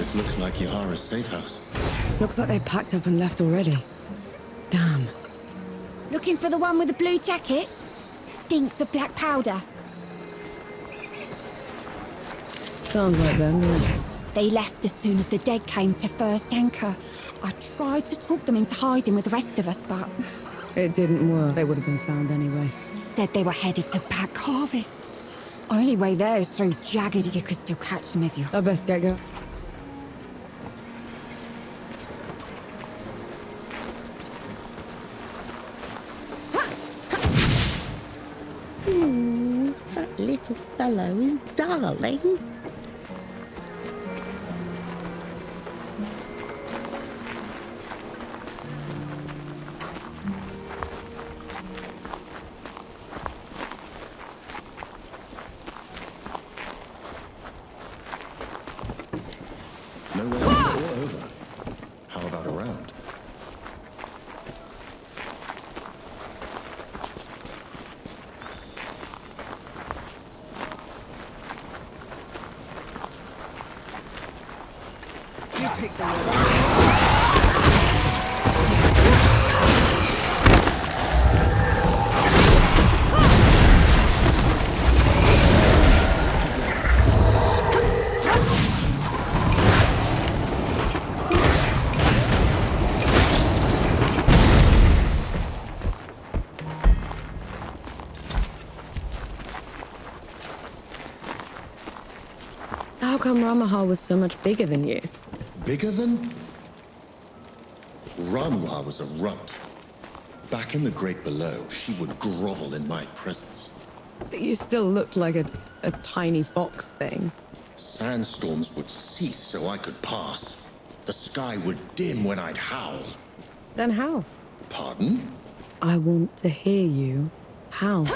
This looks like Yahara's safe house. Looks like they packed up and left already. Damn. Looking for the one with the blue jacket? Stinks of black powder. Sounds like them, yeah. They left as soon as the dead came to first anchor. I tried to talk them into hiding with the rest of us, but... It didn't work. They would have been found anyway. Said they were headed to Pack Harvest. Only way there is through Jagged. You could still catch them if you... I best get going. That little fellow is darling. Nowhere or over. How about around? You pick the one. How come Ramahal was so much bigger than you? Bigger than? Ranwa was a runt. Back in the Great Below, she would grovel in my presence. But you still looked like a tiny fox thing. Sandstorms would cease so I could pass. The sky would dim when I'd howl. Then how? Pardon? I want to hear you. How?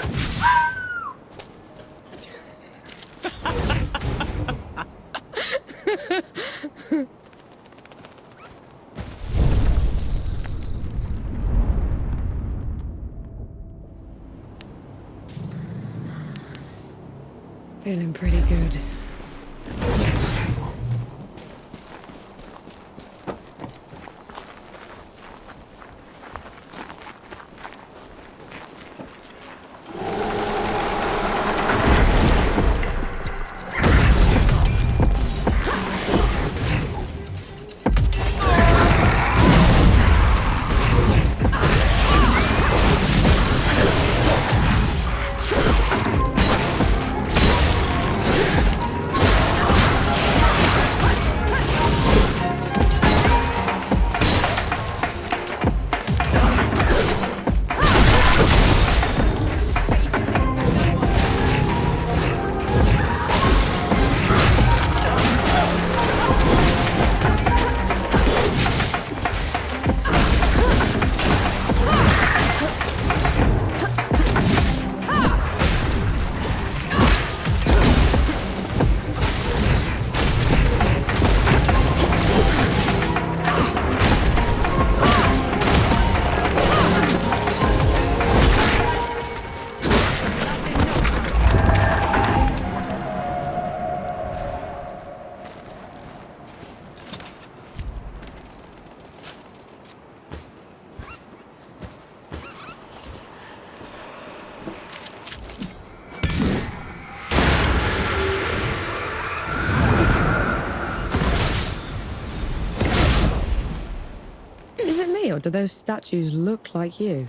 Feeling pretty good. Or do those statues look like you?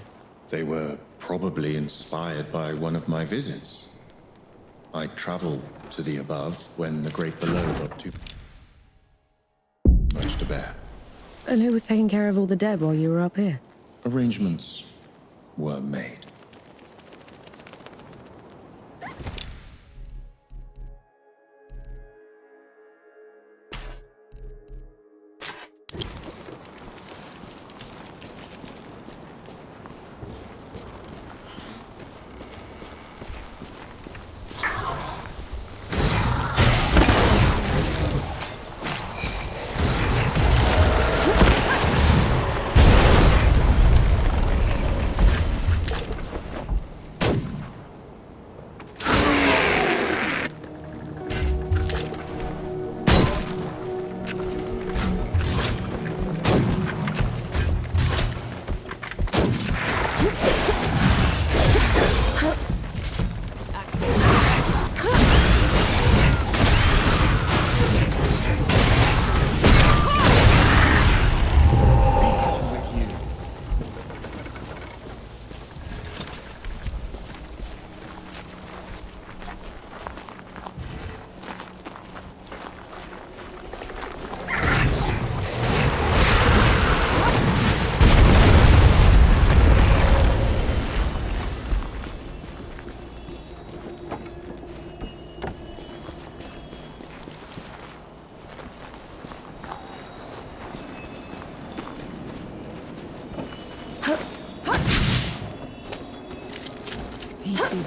They were probably inspired by one of my visits. I traveled to the above when the Great Below got too much to bear. And who was taking care of all the dead while you were up here? Arrangements were made.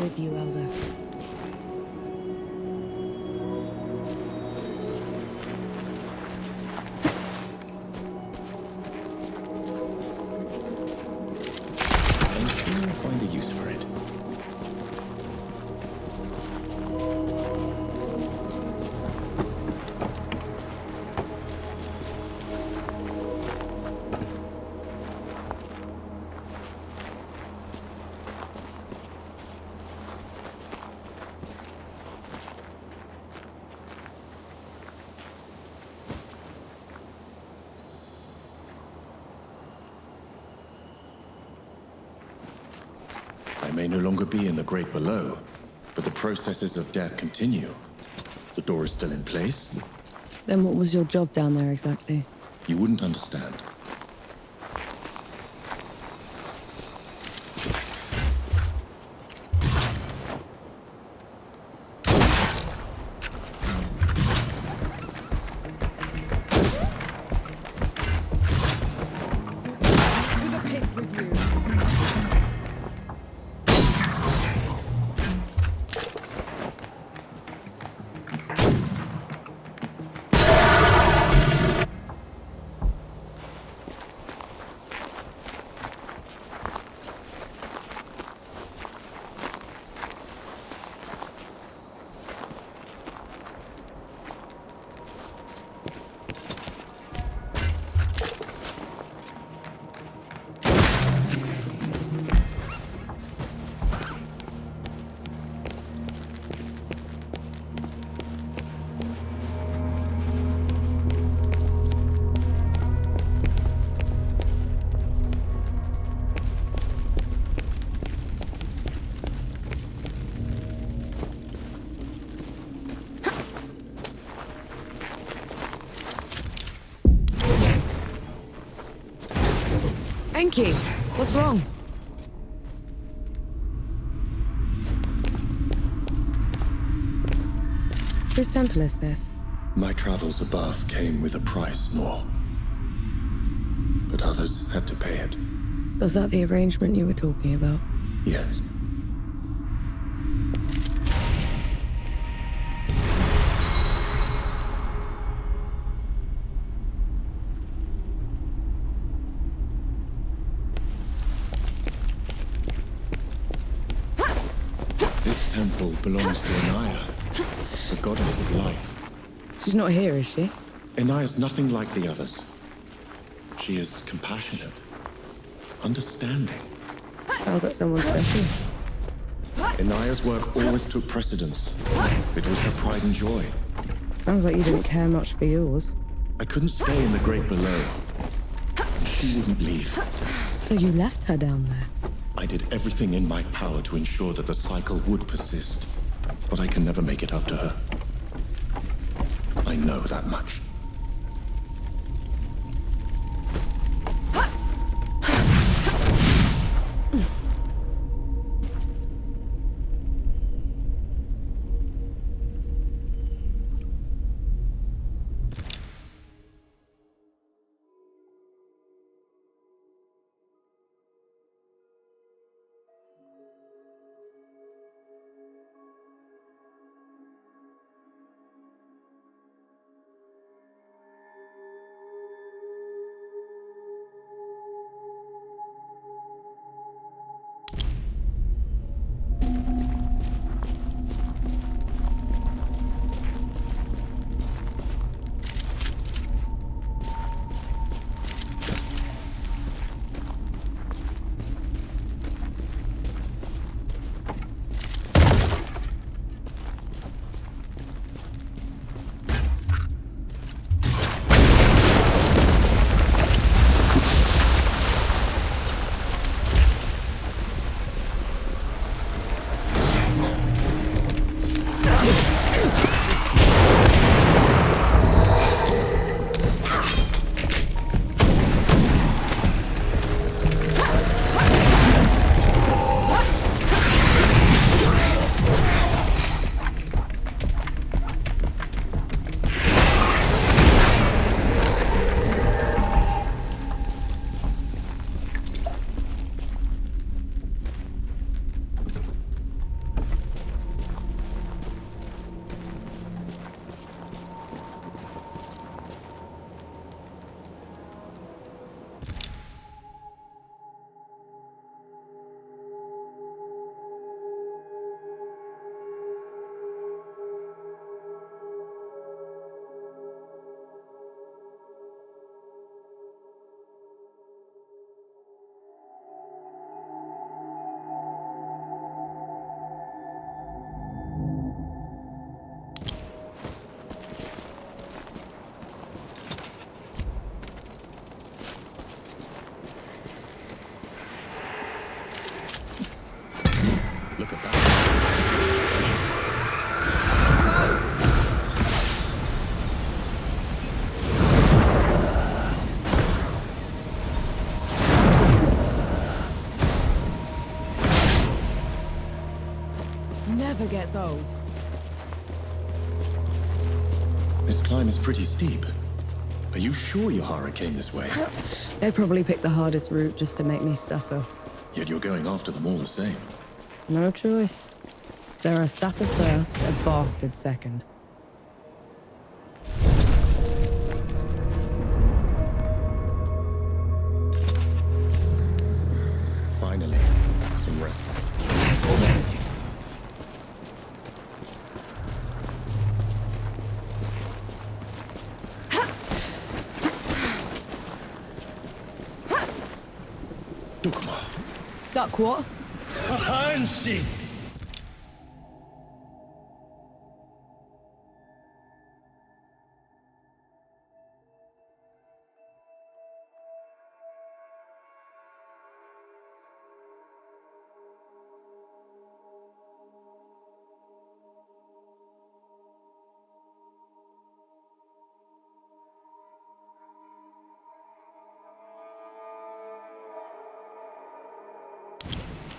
with you, Elder. I'm sure you'll find a use for it. I may no longer be in the Great Below, but the processes of death continue. The door is still in place. Then what was your job down there exactly? You wouldn't understand. To the pit with you! Enki, what's wrong? Whose temple is this? My travels above came with a price, Nor. But others had to pay it. Was that the arrangement you were talking about? Yes. This temple belongs to Anaya, the goddess of life. She's not here, is she? Anaya's nothing like the others. She is compassionate, understanding. Sounds like someone special. Anaya's work always took precedence. It was her pride and joy. Sounds like you didn't care much for yours. I couldn't stay in the Great Below. She wouldn't leave. So you left her down there? I did everything in my power to ensure that the cycle would persist. But I can never make it up to her. I know that much. never gets old. This climb is pretty steep. Are you sure Yahara came this way? They probably picked the hardest route just to make me suffer. Yet you're going after them all the same. No choice. They're a sucker first, a bastard second. Finally, some respite. Dukma. Duck what? Hansi!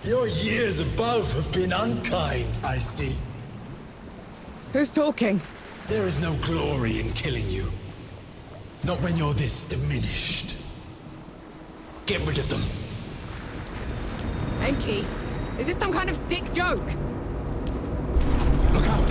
Your years above have been unkind, I see. Who's talking? There is no glory in killing you. Not when you're this diminished. Get rid of them. Enki, is this some kind of sick joke? Look out!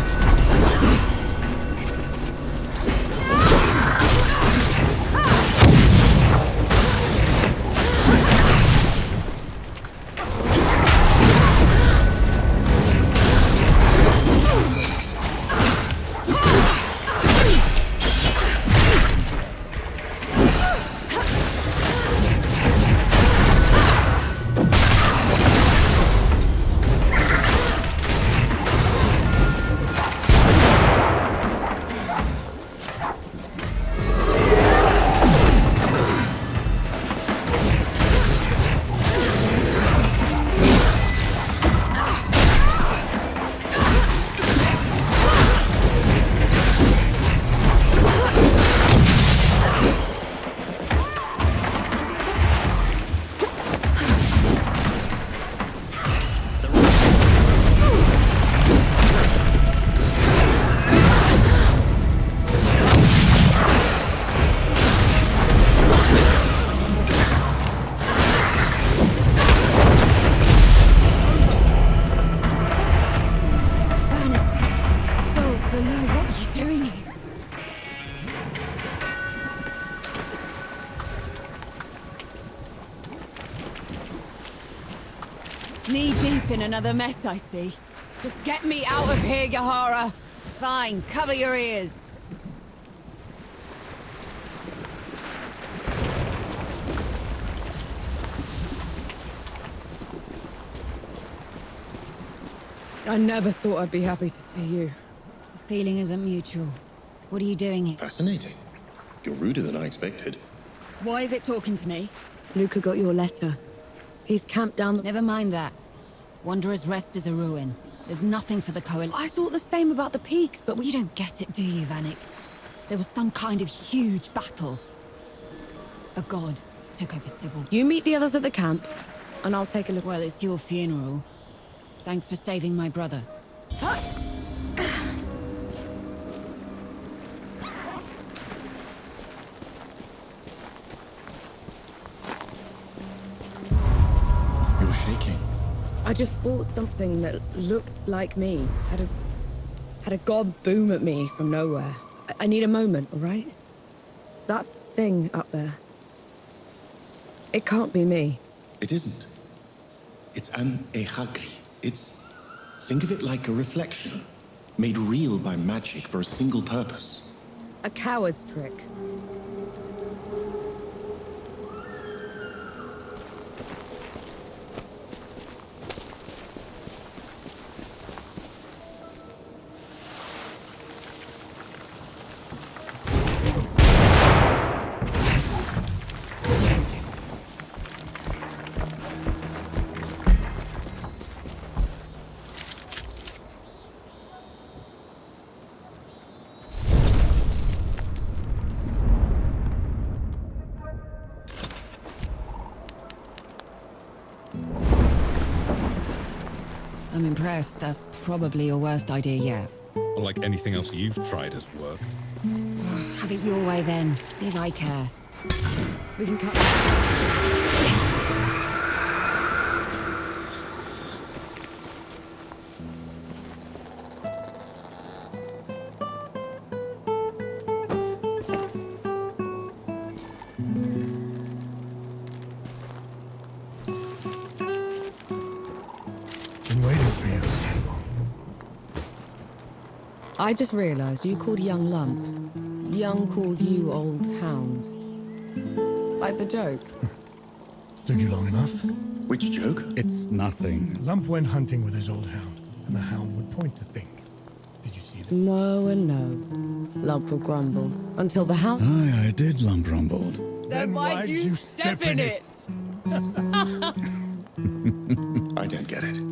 Knee-deep in another mess, I see. Just get me out of here, Yahara! Fine, cover your ears. I never thought I'd be happy to see you. The feeling isn't mutual. What are you doing here? Fascinating. You're ruder than I expected. Why is it talking to me? Luca got your letter. He's camped down the... Never mind that. Wanderer's Rest is a ruin. There's nothing for the Coalition. I thought the same about the peaks, but You don't get it, do you, Vanek? There was some kind of huge battle. A god took over Sybil. You meet the others at the camp, and I'll take a look. Well, it's your funeral. Thanks for saving my brother. You're shaking. I just fought something that looked like me. Had a god boom at me from nowhere. I need a moment, all right? That thing up there. It can't be me. It isn't. It's an ehagri. Think of it like a reflection, made real by magic for a single purpose. A coward's trick. I'm impressed. That's probably your worst idea yet. Unlike anything else you've tried has worked. Have it your way then. Did I care? We can cut. Been waiting for you. I just realised you called Young Lump. Young called you Old Hound. Like the joke. Took you long enough. Which joke? It's nothing. Lump went hunting with his old hound, and the hound would point to things. Did you see that? No and no. Lump will grumble until the hound. I did lump rumbled. Then why'd you step in it? I don't get it.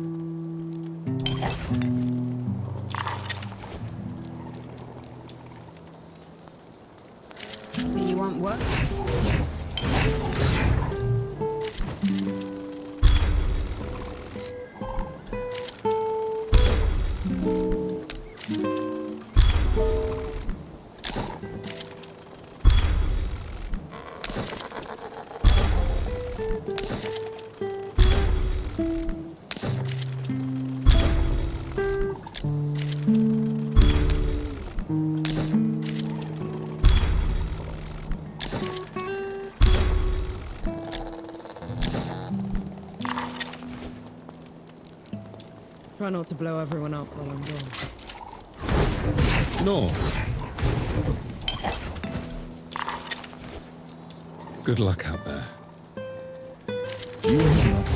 So you want work? Try not to blow everyone up while I'm gone. No. Good luck out there. You and Lump.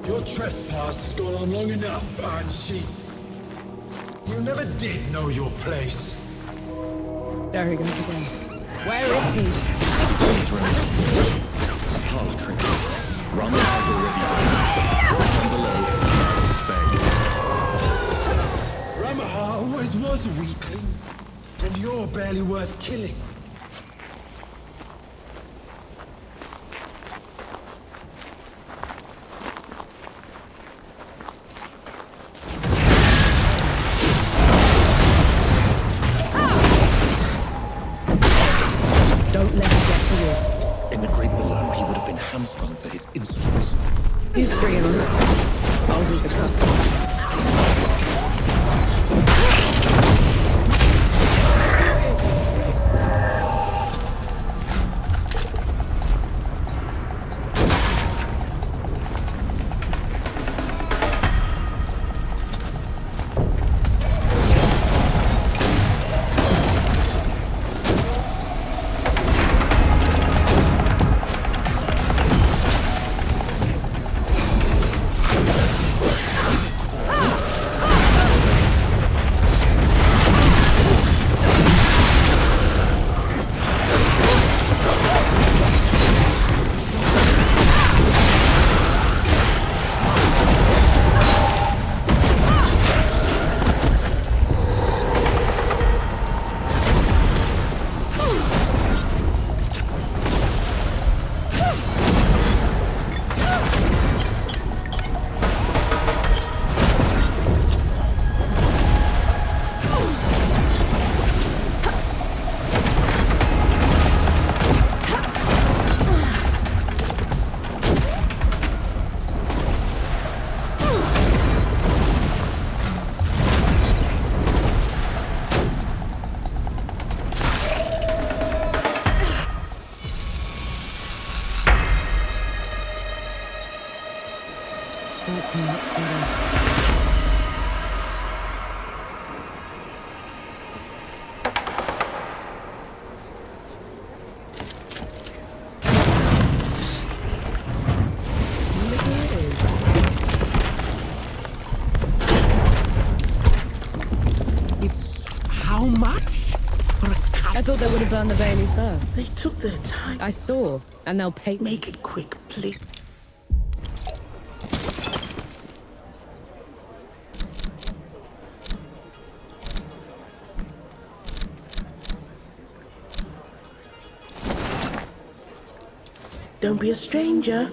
Your trespass has gone on long enough, Iron Sheep. You never did know your place. There he goes again. Where is he? A parlor trick. Rum has already died. Spade. Ramaha always was a weakling, and you're barely worth killing. Don't let him get to you. In the great below, he would have been hamstrung for his insolence. You string him. I'll do the cut. they would have burned the Bailey first. They took their time. I saw, and they'll pay me. Make it quick, please. Don't be a stranger.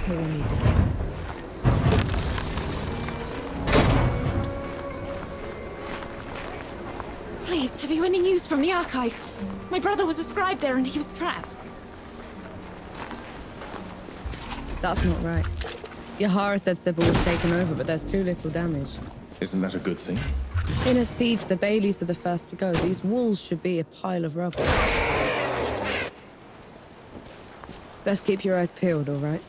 Who we need to get. Please, have you any news from the archive? My brother was a scribe there and he was trapped. That's not right. Yahara said Sybil was taken over, but there's too little damage. Isn't that a good thing? In a siege, the Baileys are the first to go. These walls should be a pile of rubble. Best keep your eyes peeled, all right?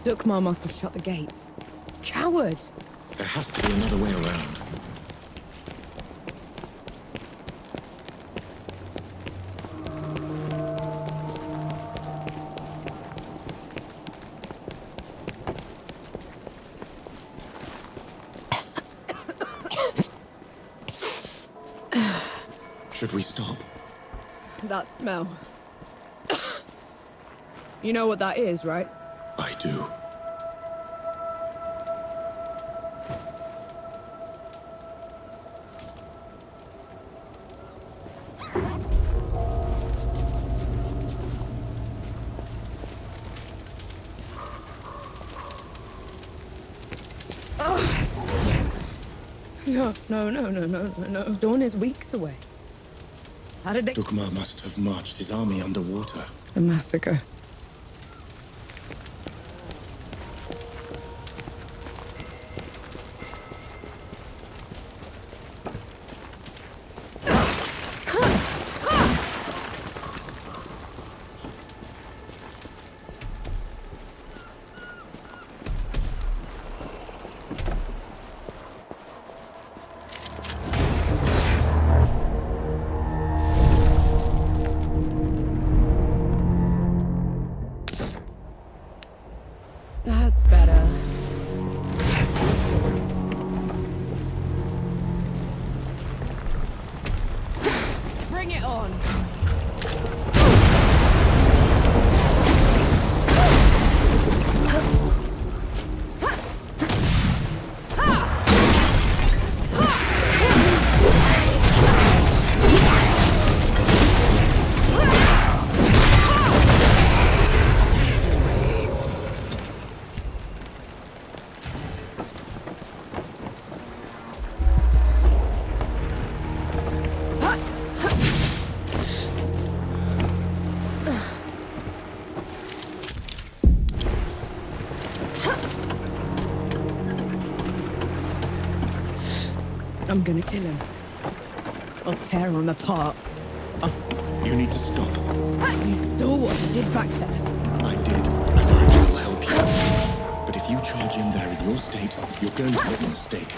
Dukmar must have shut the gates. Coward! There has to be another way around. Should we stop? That smell. You know what that is, right? I do. No. Dawn is weeks away. How did they... Dukmar must have marched his army underwater. A massacre. That's better. Bring it on! I'm gonna kill him. I'll tear him apart. You need to stop. You saw what he did back there. I did, and I will help you. But if you charge in there in your state, you're going to make a mistake.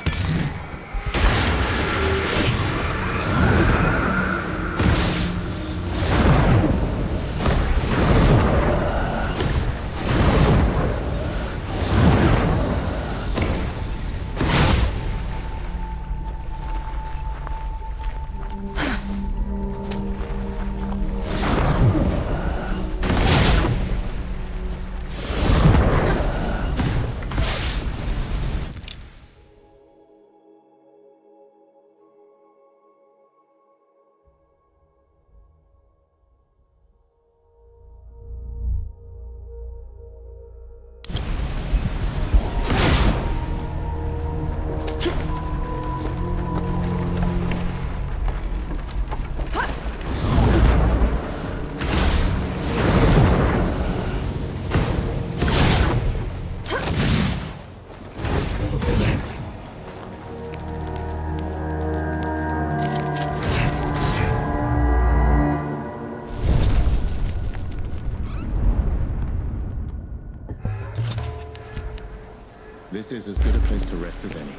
This is as good a place to rest as any.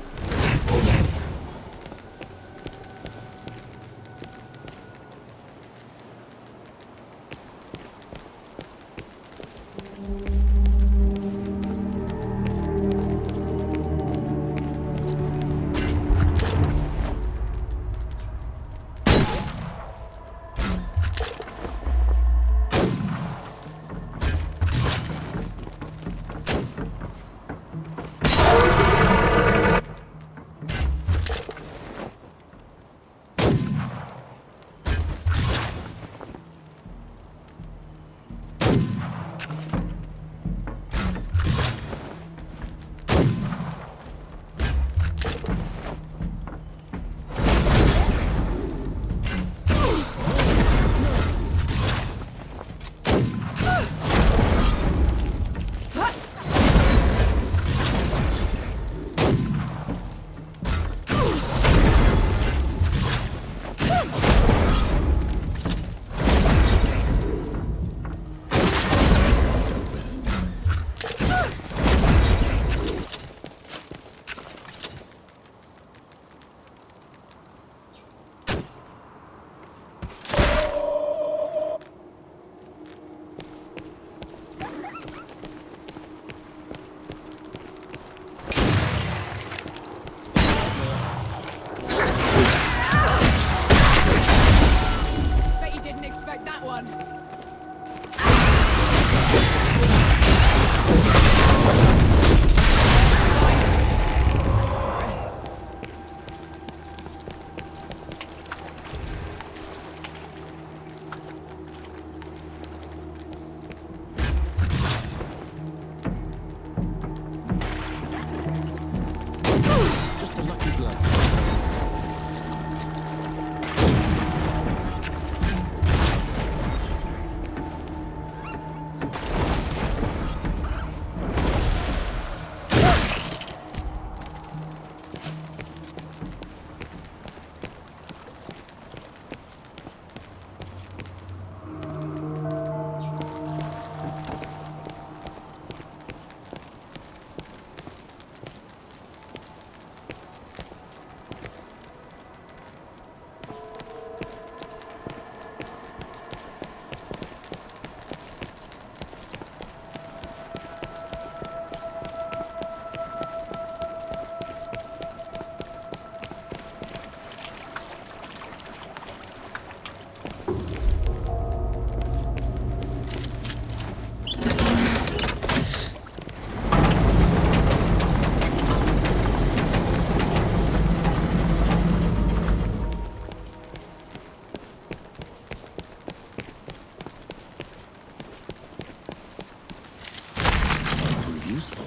Useful.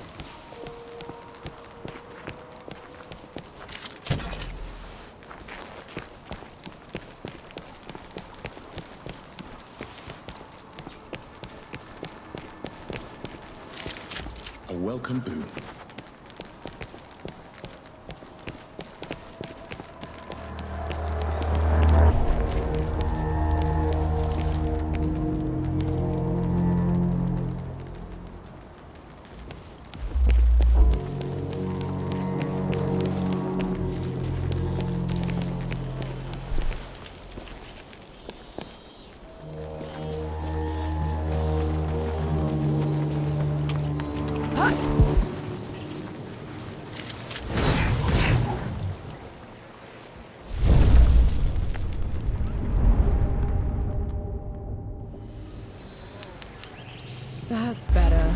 A welcome boon. That's better.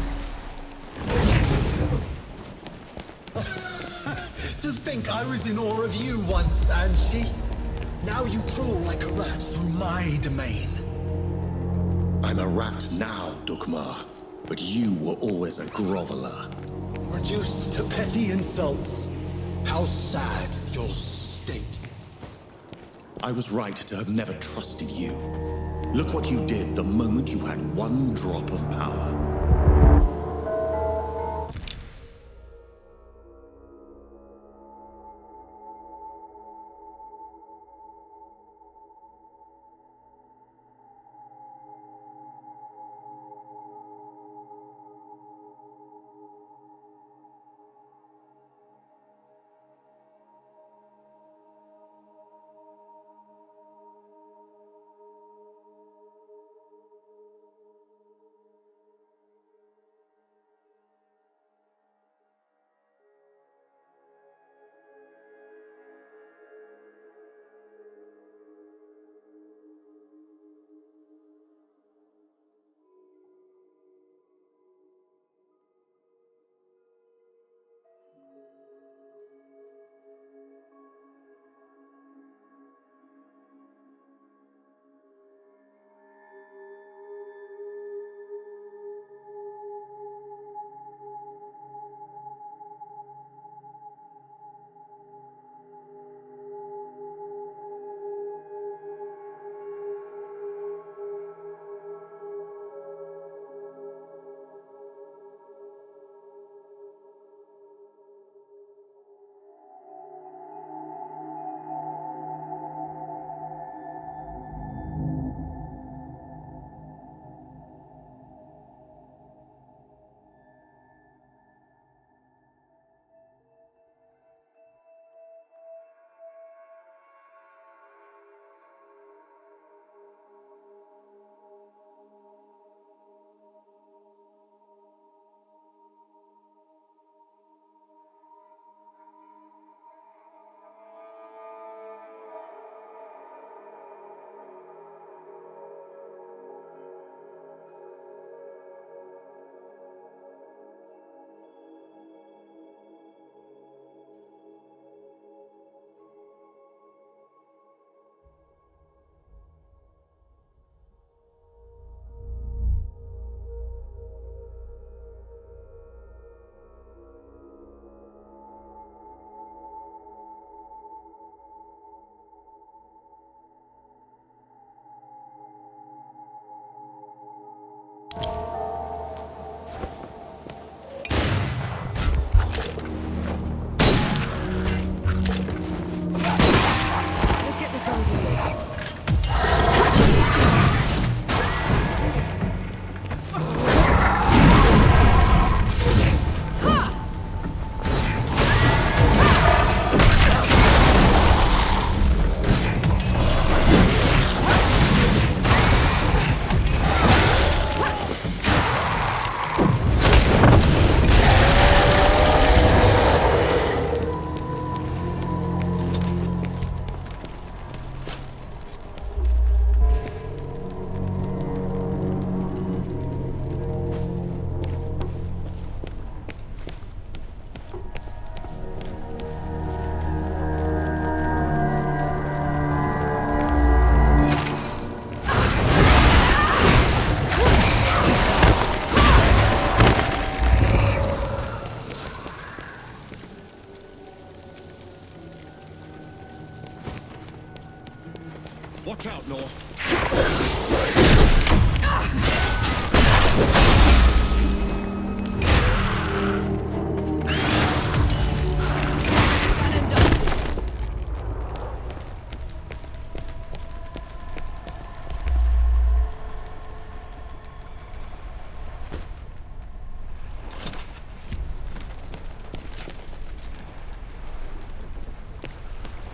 To think I was in awe of you once, Anshi. Now you crawl like a rat through my domain. I'm a rat now, Dukmar, but you were always a groveler. Reduced to petty insults. How sad your state. I was right to have never trusted you. Look what you did the moment you had one drop of power.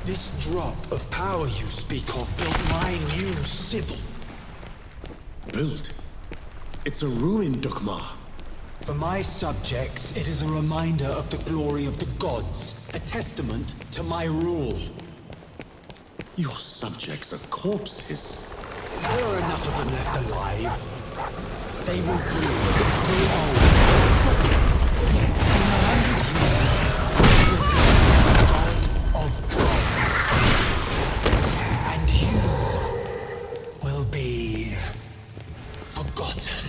This drop of power you speak of built my new Sibyl. Built? It's a ruin, Dukmar. For my subjects, it is a reminder of the glory of the gods, a testament to my rule. Your subjects are corpses. There are enough of them left alive. They will grow old, forget. In 100 years, God of gods. And you will be forgotten.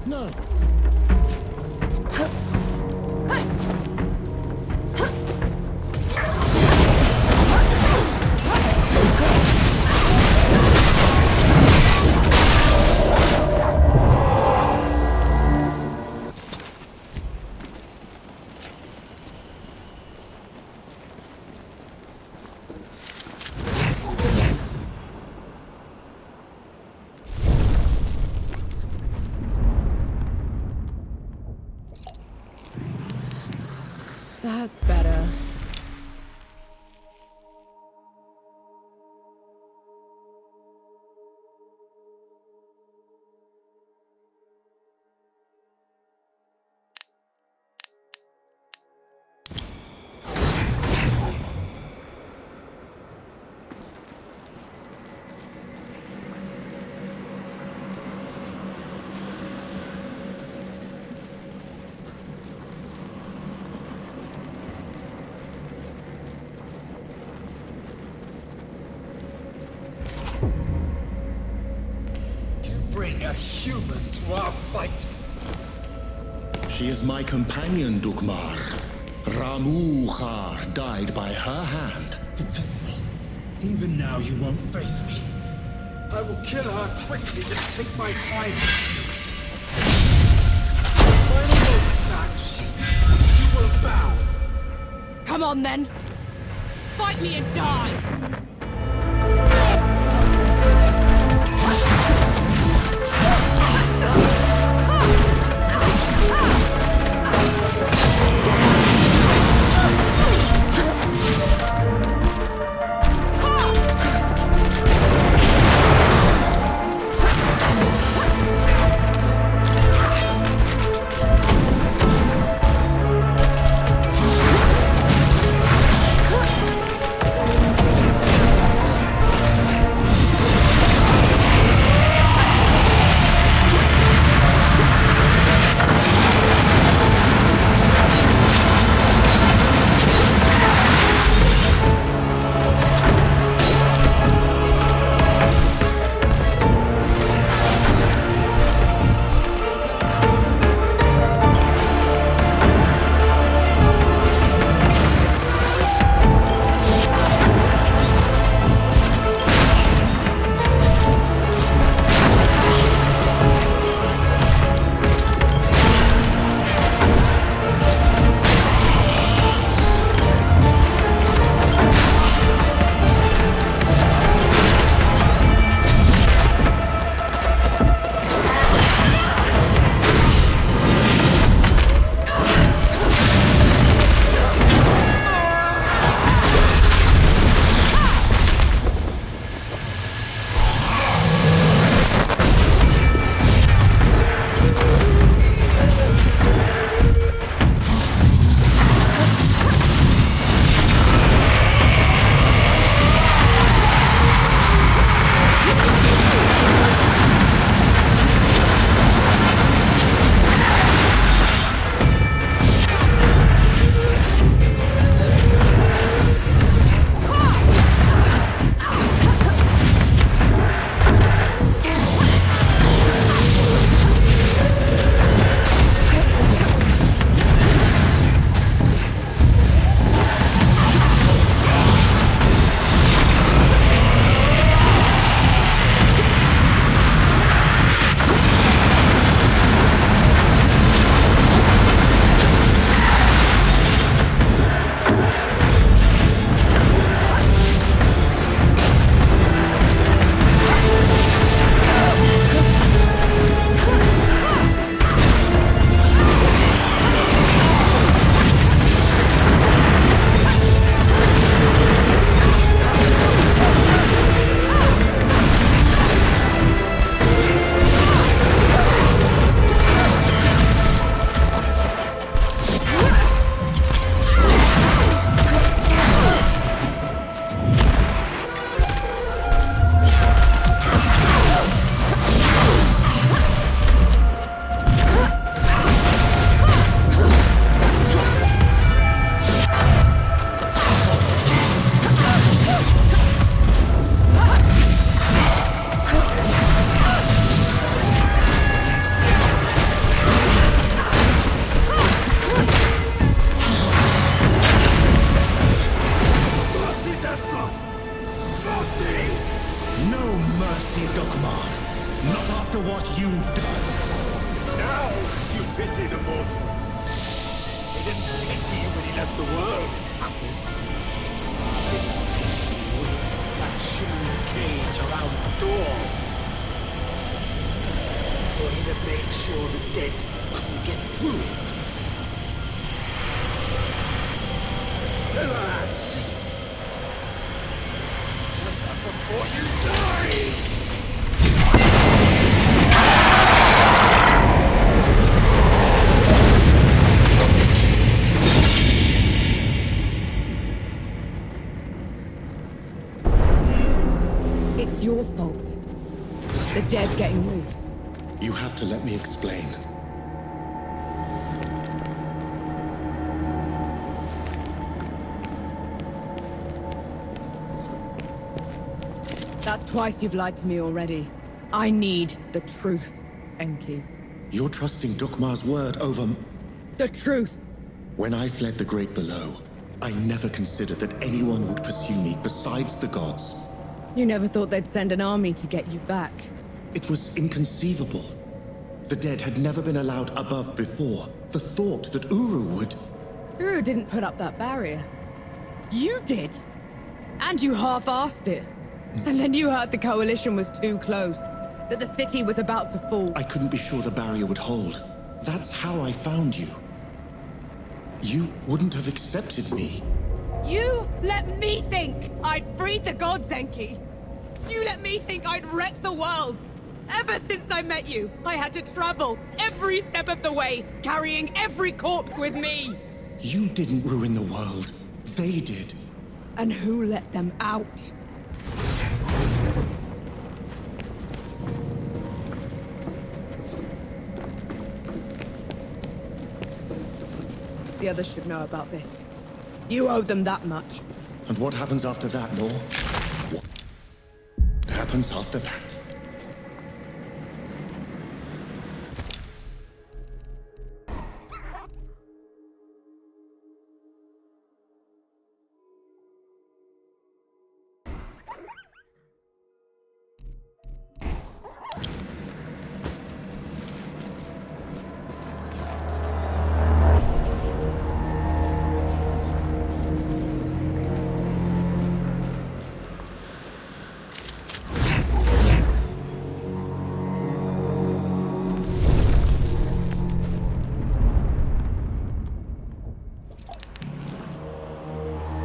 No. That's better. You bring a human to our fight. She is my companion, Dugmar. Ramuhar died by her hand. Detestable. Even now you won't face me. I will kill her quickly to take my time with you. Final moments, Anshi. You will bow. Come on then! Fight me and die! Not after what you've done. Now you pity the mortals. He didn't pity you when he left the world in tatters. He didn't pity you when he put that shimmering cage around Dawn. Or he'd have made sure the dead couldn't get through it. Tell her, Nancy. Tell her before you die! It's your fault. The dead getting loose. You have to let me explain. That's twice you've lied to me already. I need the truth, Enki. You're trusting Dukmar's word over... The truth! When I fled the Great Below, I never considered that anyone would pursue me besides the gods. You never thought they'd send an army to get you back. It was inconceivable. The dead had never been allowed above before. The thought that Uru would... Uru didn't put up that barrier. You did! And you half-assed it. And then you heard the coalition was too close. That the city was about to fall. I couldn't be sure the barrier would hold. That's how I found you. You wouldn't have accepted me. You let me think I'd freed the gods, Enki. You let me think I'd wrecked the world. Ever since I met you, I had to travel every step of the way, carrying every corpse with me. You didn't ruin the world. They did. And who let them out? The others should know about this. You owed them that much. And what happens after that, Nor? What happens after that?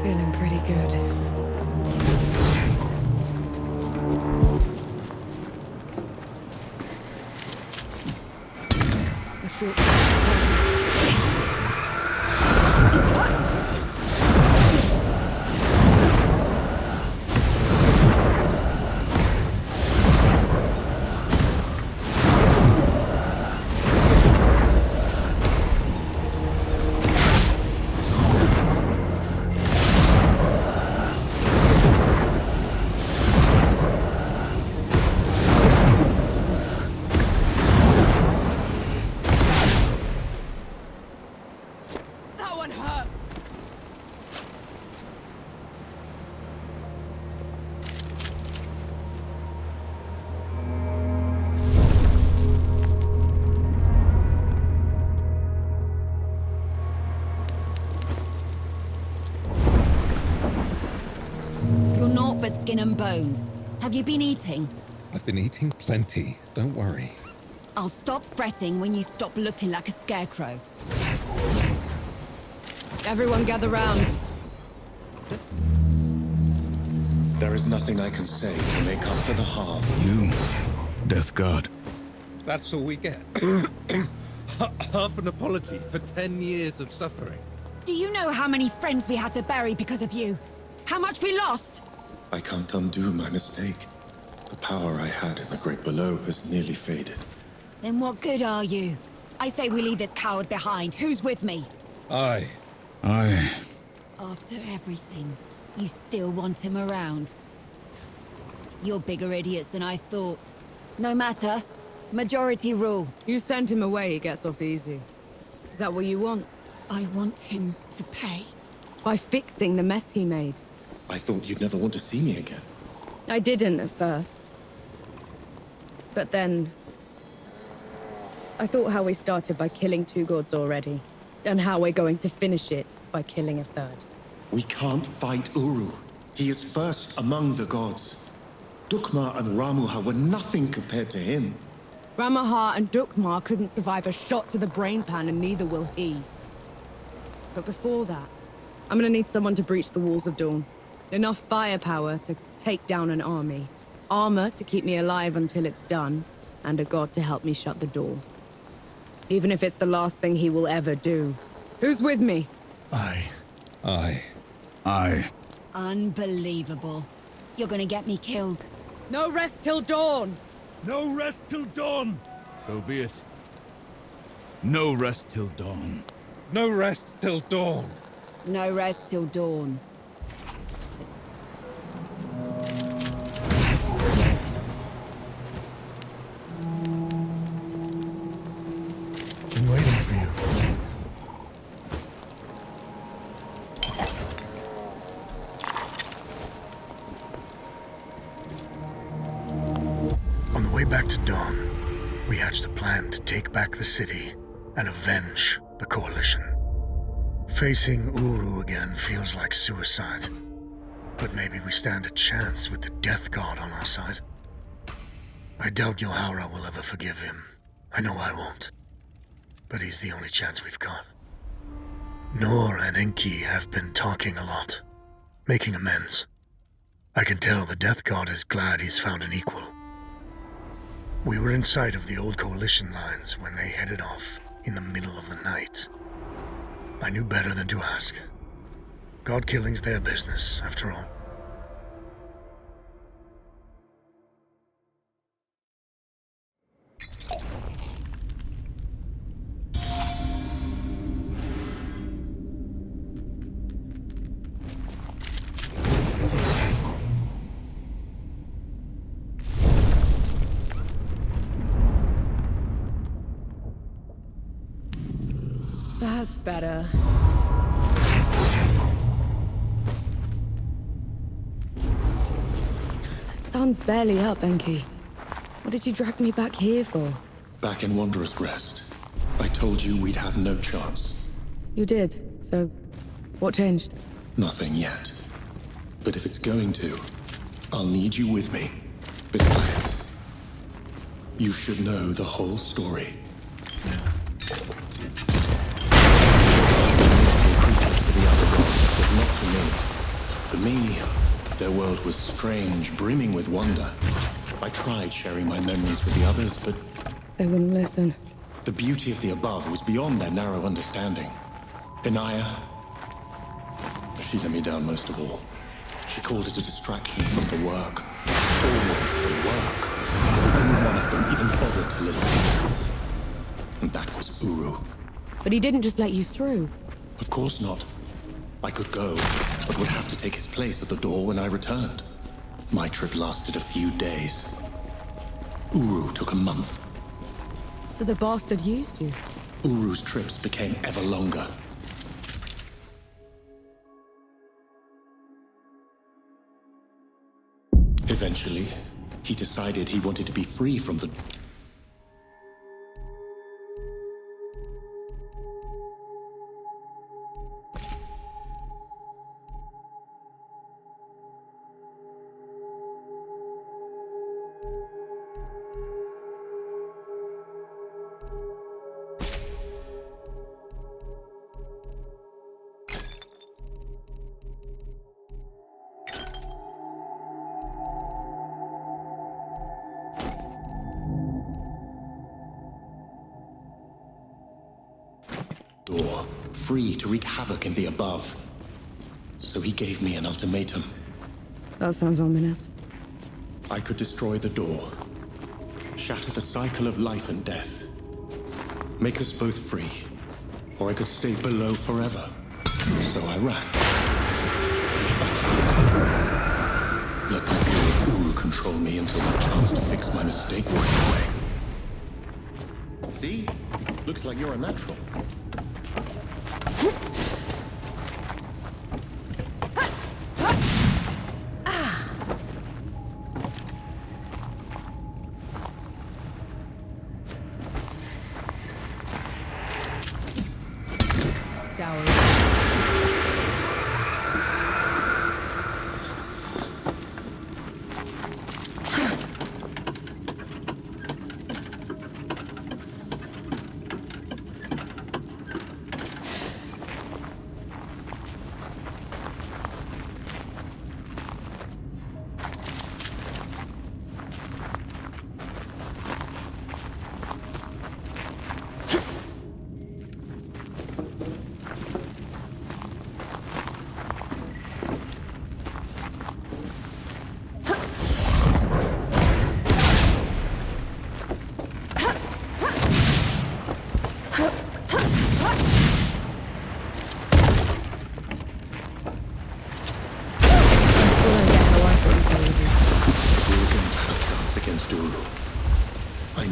Feeling pretty good. A short... That one hurt. You're naught but skin and bones. Have you been eating? I've been eating plenty, don't worry. I'll stop fretting when you stop looking like a scarecrow. Everyone gather round. There is nothing I can say to make up for the harm. You, Death Guard. That's all we get. Half an apology for 10 years of suffering. Do you know how many friends we had to bury because of you? How much we lost? I can't undo my mistake. The power I had in the Great Below has nearly faded. Then what good are you? I say we leave this coward behind. Who's with me? Aye. After everything, you still want him around. You're bigger idiots than I thought. No matter. Majority rule. You send him away, he gets off easy. Is that what you want? I want him to pay. By fixing the mess he made. I thought you'd never want to see me again. I didn't at first. But But then... I thought how we started by killing 2 gods already, and how we're going to finish it by killing a 3rd. We can't fight Uru. He is first among the gods. Dukmar and Ramuha were nothing compared to him. Ramaha and Dukmar couldn't survive a shot to the brain pan, and neither will he. But before that, I'm gonna need someone to breach the walls of Dawn. Enough firepower to take down an army. Armor to keep me alive until it's done, and a god to help me shut the door. Even if it's the last thing he will ever do. Who's with me? I. Unbelievable. You're gonna get me killed. No rest till dawn! No rest till dawn! So be it. No rest till dawn. No rest till dawn. No rest till dawn. Been waiting for you. On the way back to Dawn, we hatched a plan to take back the city and avenge the Coalition. Facing Uru again feels like suicide, but maybe we stand a chance with the Death God on our side. I doubt Yohara will ever forgive him. I know I won't. But he's the only chance we've got. Nor and Enki have been talking a lot, making amends. I can tell the Death God is glad he's found an equal. We were in sight of the old Coalition lines when they headed off in the middle of the night. I knew better than to ask. God killing's their business, after all. That's better. The sun's barely up, Enki. What did you drag me back here for? Back in Wanderer's Rest, I told you we'd have no chance. You did, so what changed? Nothing yet. But if it's going to, I'll need you with me. Besides, you should know the whole story. Not to me. To me, their world was strange, brimming with wonder. I tried sharing my memories with the others, but... They wouldn't listen. The beauty of the above was beyond their narrow understanding. Inaya, she let me down most of all. She called it a distraction from the work. Always the work. Only one of them even bothered to listen. And that was Uru. But he didn't just let you through. Of course not. I could go, but would have to take his place at the door when I returned. My trip lasted a few days. Uru took a month. So the bastard used you? Uru's trips became ever longer. Eventually, he decided he wanted to be free from the... door, free to wreak havoc in the above. So he gave me an ultimatum. That sounds ominous. I could destroy the door, shatter the cycle of life and death, make us both free, or I could stay below forever. So I ran. Let my fear of Uru control me until my chance to fix my mistake washed away. See? Looks like you're a natural.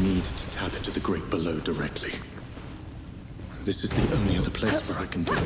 need to tap into the great below directly. This is the only other place where I can do it.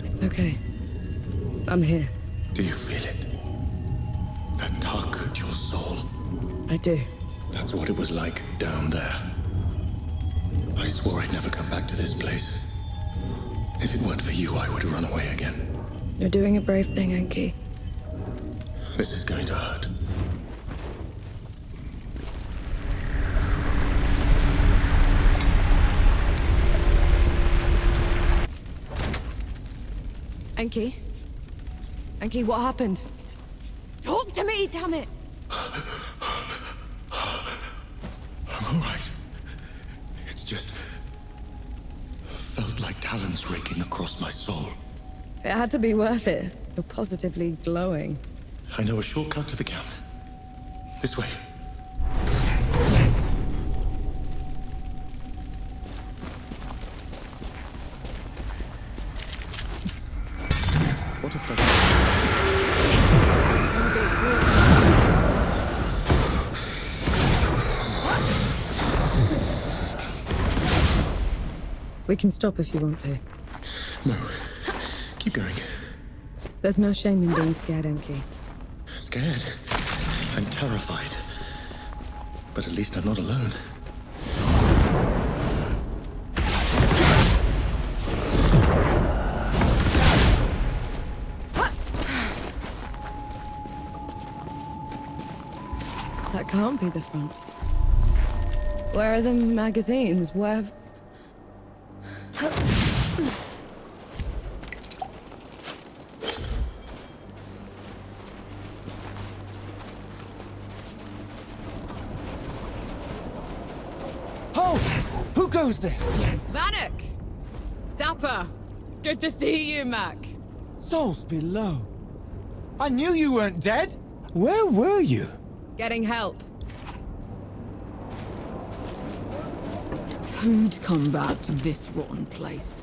It's okay. I'm here. Do you feel it? That tug at your soul? I do. That's what it was like down there. I swore I'd never come back to this place. If it weren't for you, I would have run away again. You're doing a brave thing, Enki. This is going to hurt. Enki? Enki, what happened? Talk to me, damn it! I'm all right. It's just... felt like talons raking across my soul. It had to be worth it. You're positively glowing. I know a shortcut to the camp. This way. What a pleasant... We can stop if you want to. No. Keep going. There's no shame in being scared, Enki. Scared? I'm terrified. But at least I'm not alone. That can't be the front. Where are the magazines? Where... Oh! Who goes there? Vanek! Zappa! Good to see you, Mac. Souls below. I knew you weren't dead. Where were you? Getting help. Who'd come back to this rotten place?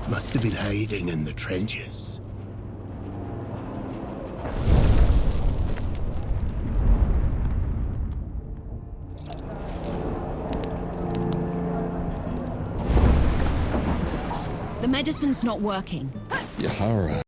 Must have been hiding in the trenches. The medicine's not working. Yahara.